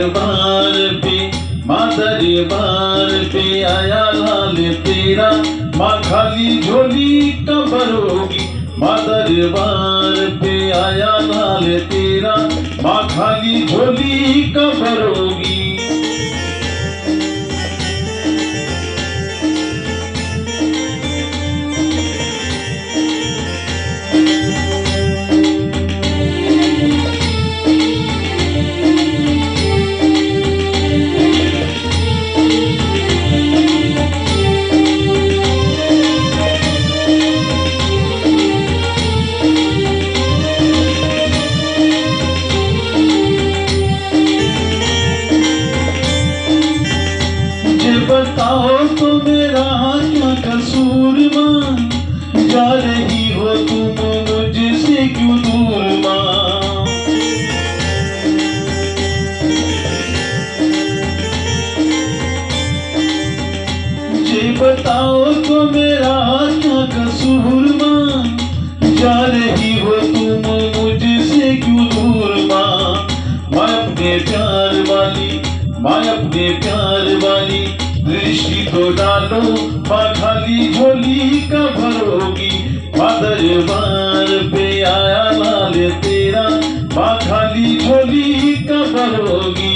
दरबार पे, माँ दरबार पे आया लाल तेरा, माँ खाली झोली कब भरोगी। माँ दरबार पे आया लाल तेरा, माँ खाली झोली कब भरोगी। बताओ तो मेरा क्या कसूर माँ, जा रही हो तुम मुझसे क्यों दूर माँ। मुझे बताओ तो मेरा क्या कसूर माँ, जा रही हो तुम मुझसे क्यों दूर माँ। मैं अपने प्यार वाली, मैं अपने प्यार वाली दृष्टि तो डालो, माँ खाली झोली का भरोगी। माँ दरबार पे आया लाल तेरा, माँ खाली झोली का भरोगी।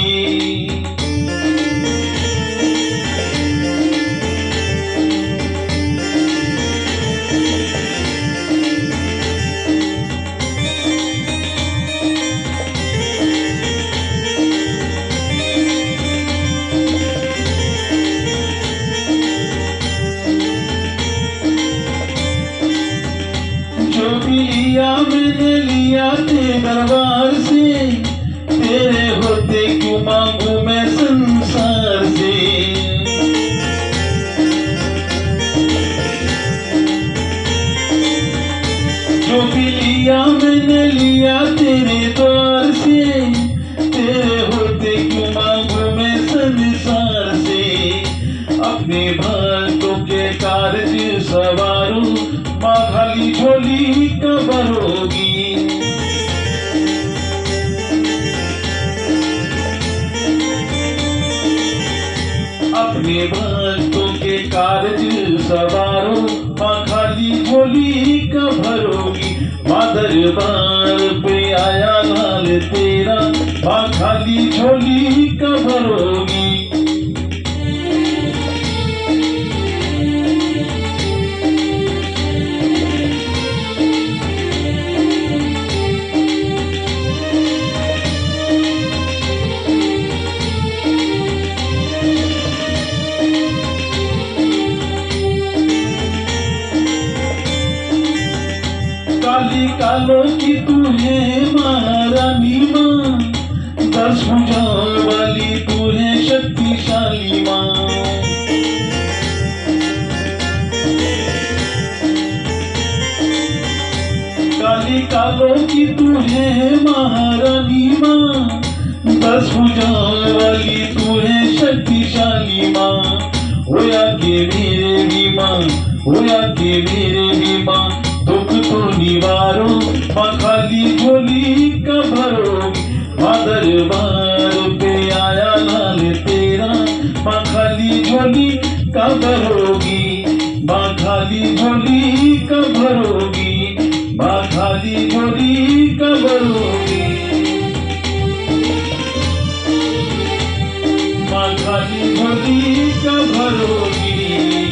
जो भी लिया मैंने लिया तेरे दरबार से, तेरे होते क्यों मांगू मैं संसार से। जो भी लिया मैंने लिया तेरे द्वार से, तेरे होते क्यों मांगू मैं संसार से। अपने भक्तों के कार्य सवारू, माँ खाली झोली कब भरोगी। अपने भक्तों के कार्य सवारो, माँ खाली झोली कब भरोगी। माँ दरबार पे आया लाल तेरा, माँ खाली झोली कब भरोगी। काली कालों की तू है महारानी माँ, 10 भुजाओं वाली तू है शक्तिशाली माँ। काली कालों की तू है महारानी माँ, 10 भुजाओं वाली तू है शक्तिशाली माँ। होया के मेरे भी माँ, होया के मेरे भी माँ, दुख तो निवारो, माँ खाली झोली कब भरोगी। माँ दरबार पे आया लाल तेरा, माँ खाली झोली कब भरोगी। माँ खाली झोली कब भरोगी, माँ खाली झोली कब भरोगी। माँ खाली झोली कब भरोगी।